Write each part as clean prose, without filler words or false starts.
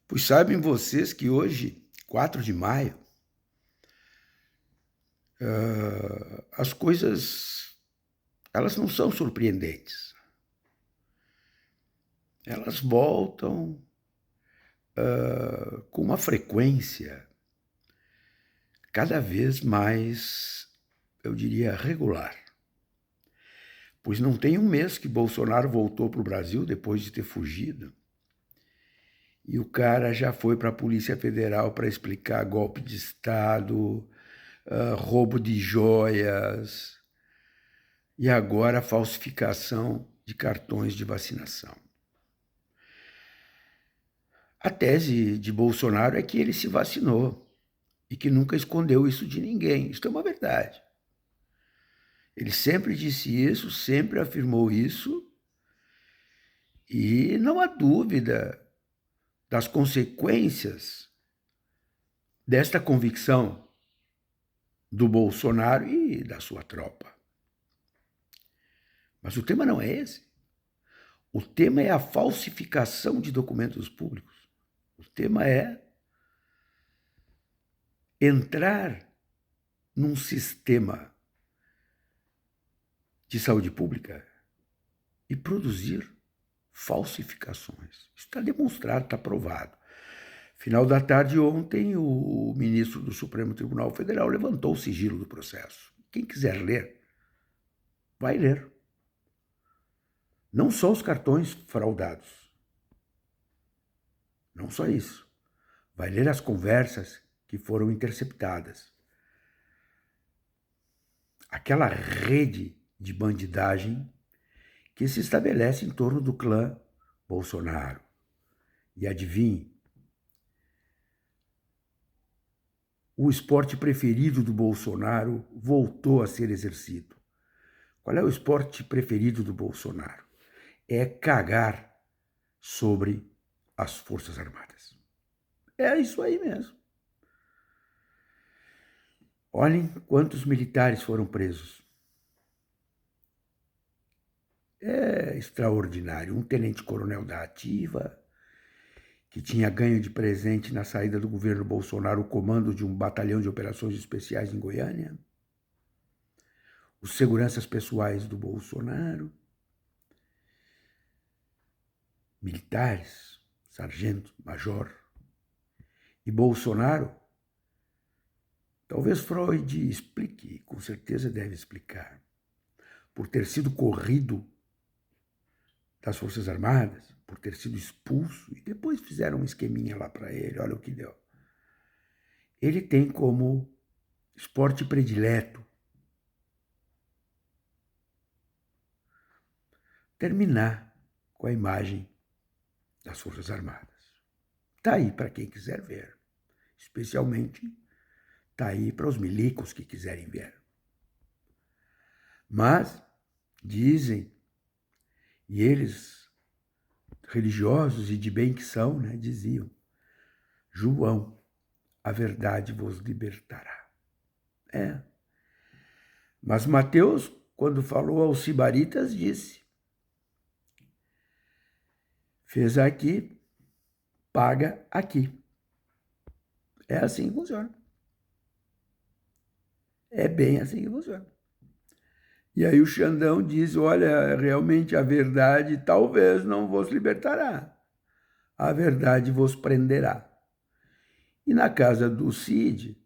Pois sabem vocês que hoje, 4 de maio, as coisas, elas não são surpreendentes. Elas voltam com uma frequência cada vez mais, eu diria, regular. Pois não tem um mês que Bolsonaro voltou para o Brasil depois de ter fugido. E o cara já foi para a Polícia Federal para explicar golpe de Estado, roubo de joias e agora falsificação de cartões de vacinação. A tese de Bolsonaro é que ele se vacinou e que nunca escondeu isso de ninguém. Isso é uma verdade. Ele sempre disse isso, sempre afirmou isso, e não há dúvida das consequências desta convicção do Bolsonaro e da sua tropa. Mas o tema não é esse. O tema é a falsificação de documentos públicos. O tema é entrar num sistema de saúde pública e produzir falsificações. Isso está demonstrado, está provado. Final da tarde ontem, o ministro do Supremo Tribunal Federal levantou o sigilo do processo. Quem quiser ler, vai ler. Não só os cartões fraudados. Não só isso. Vai ler as conversas que foram interceptadas. Aquela rede de bandidagem que se estabelece em torno do clã Bolsonaro. E adivinhe, o esporte preferido do Bolsonaro voltou a ser exercido. Qual é o esporte preferido do Bolsonaro? É cagar sobre as Forças Armadas. É isso aí mesmo. Olhem quantos militares foram presos. É extraordinário. Um tenente-coronel da ativa, que tinha ganho de presente na saída do governo Bolsonaro o comando de um batalhão de operações especiais em Goiânia. Os seguranças pessoais do Bolsonaro. Militares, sargento, major. E Bolsonaro, talvez Freud explique, com certeza deve explicar, por ter sido corrido das Forças Armadas, por ter sido expulso, e depois fizeram um esqueminha lá para ele, olha o que deu. Ele tem como esporte predileto terminar com a imagem das Forças Armadas. Está aí para quem quiser ver. Especialmente está aí para os milicos que quiserem ver. Mas dizem, e eles, religiosos e de bem que são, né, diziam, João, a verdade vos libertará. É. Mas Mateus, quando falou aos sibaritas, disse, fez aqui, paga aqui. É assim que funciona. É bem assim que funciona. E aí o Xandão diz, olha, realmente a verdade talvez não vos libertará. A verdade vos prenderá. E na casa do Cid,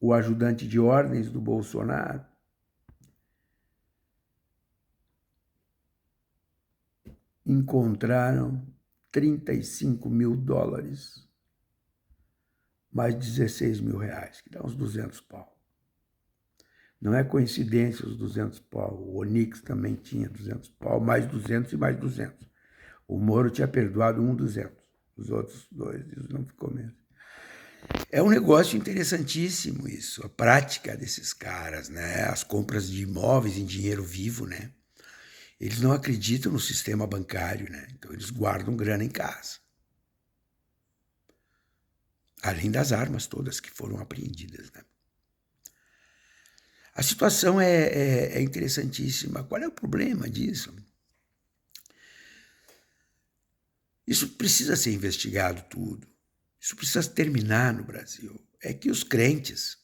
o ajudante de ordens do Bolsonaro, encontraram $35 mil, mais 16 mil reais, que dá uns 200 pau. Não é coincidência os 200 pau. O Onix também tinha 200 pau, mais 200 e mais 200. O Moro tinha perdoado 200. Os outros dois, isso não ficou mesmo. É um negócio interessantíssimo isso, a prática desses caras, né? As compras de imóveis em dinheiro vivo, né? Eles não acreditam no sistema bancário, né? Então eles guardam grana em casa. Além das armas todas que foram apreendidas, né? A situação é interessantíssima. Qual é o problema disso? Isso precisa ser investigado tudo. Isso precisa terminar no Brasil. É que os crentes,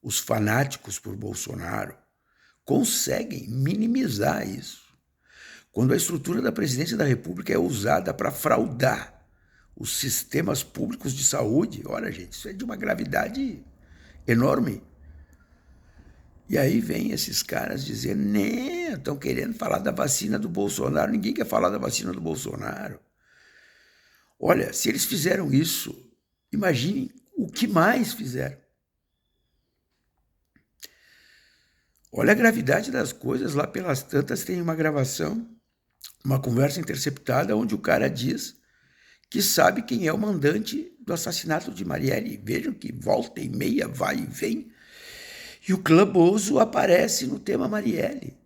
os fanáticos por Bolsonaro, conseguem minimizar isso. Quando a estrutura da presidência da República é usada para fraudar os sistemas públicos de saúde, olha, gente, isso é de uma gravidade enorme. E aí vem esses caras dizendo, né, estão querendo falar da vacina do Bolsonaro. Ninguém quer falar da vacina do Bolsonaro. Olha, se eles fizeram isso, imaginem o que mais fizeram. Olha a gravidade das coisas. Lá pelas tantas tem uma gravação, uma conversa interceptada, onde o cara diz que sabe quem é o mandante do assassinato de Marielle. Vejam que volta e meia, vai e vem, e o clã Bozo aparece no tema Marielle.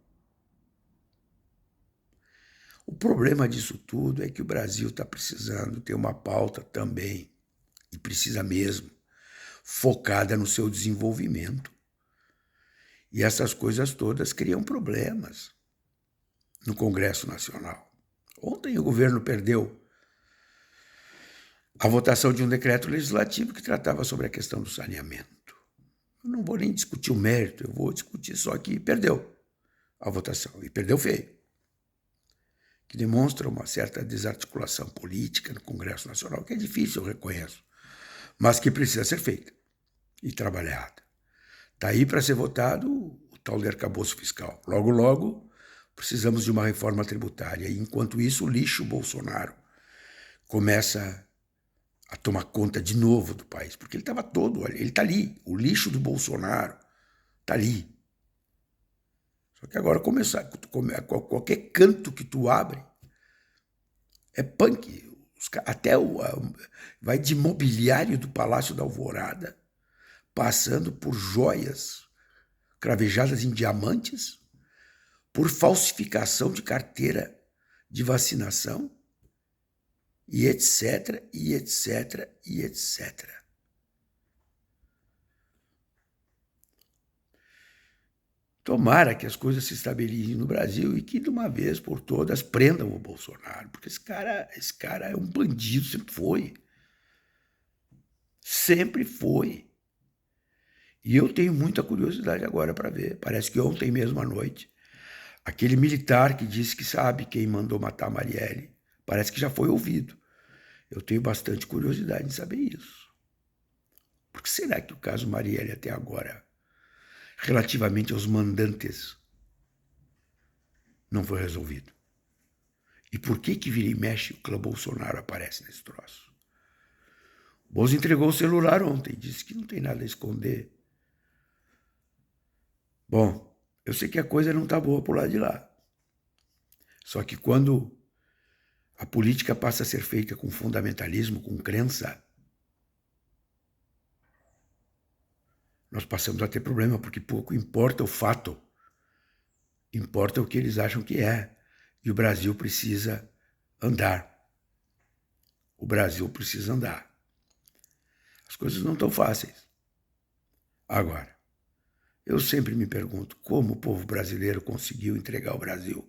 O problema disso tudo é que o Brasil está precisando ter uma pauta também, e precisa mesmo, focada no seu desenvolvimento. E essas coisas todas criam problemas no Congresso Nacional. Ontem o governo perdeu a votação de um decreto legislativo que tratava sobre a questão do saneamento. Eu não vou nem discutir o mérito, eu vou discutir só que perdeu a votação, e perdeu feio, que demonstra uma certa desarticulação política no Congresso Nacional, que é difícil, eu reconheço, mas que precisa ser feita e trabalhada. Está aí para ser votado o tal de arcabouço fiscal. Logo, logo, precisamos de uma reforma tributária. E, enquanto isso, o lixo Bolsonaro começa a tomar conta de novo do país, porque ele estava todo, ele está ali, o lixo do Bolsonaro está ali. Só que agora qualquer canto que tu abre é punk. Até vai de mobiliário do Palácio da Alvorada, passando por joias cravejadas em diamantes, por falsificação de carteira de vacinação, e etc, e etc, e etc. Tomara que as coisas se estabilizem no Brasil e que, de uma vez por todas, prendam o Bolsonaro, porque esse cara é um bandido, sempre foi. Sempre foi. E eu tenho muita curiosidade agora para ver. Parece que ontem mesmo à noite, aquele militar que disse que sabe quem mandou matar Marielle, parece que já foi ouvido. Eu tenho bastante curiosidade em saber isso. Por que será que o caso Marielle até agora, relativamente aos mandantes, não foi resolvido? E por que vira e mexe o clã Bolsonaro aparece nesse troço? O Bozo entregou o celular ontem, disse que não tem nada a esconder. Bom, eu sei que a coisa não está boa por lá de lá. Só que quando a política passa a ser feita com fundamentalismo, com crença, nós passamos a ter problema, porque pouco importa o fato, importa o que eles acham que é. E o Brasil precisa andar. O Brasil precisa andar. As coisas não estão fáceis. Agora, eu sempre me pergunto como o povo brasileiro conseguiu entregar o Brasil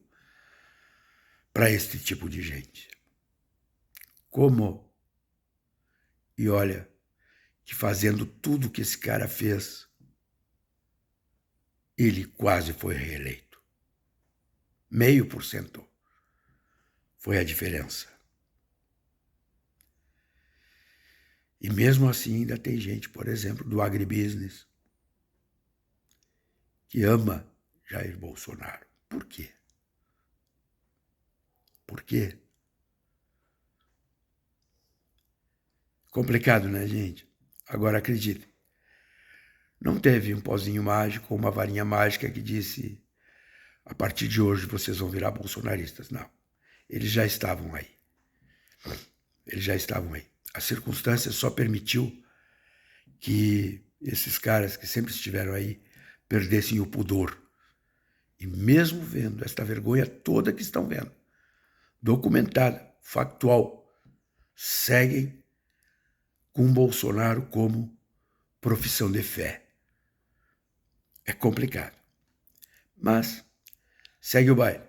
para este tipo de gente. Como? E olha, que fazendo tudo o que esse cara fez, ele quase foi reeleito. 0,5% foi a diferença. E mesmo assim ainda tem gente, por exemplo, do agribusiness, que ama Jair Bolsonaro. Por quê? Por quê? Complicado, né, gente? Agora acreditem, não teve um pozinho mágico, uma varinha mágica que disse: a partir de hoje vocês vão virar bolsonaristas. Não. Eles já estavam aí. Eles já estavam aí. A circunstância só permitiu que esses caras que sempre estiveram aí perdessem o pudor. E mesmo vendo esta vergonha toda que estão vendo, documentada, factual, seguem com Bolsonaro como profissão de fé. É complicado. Mas segue o baile.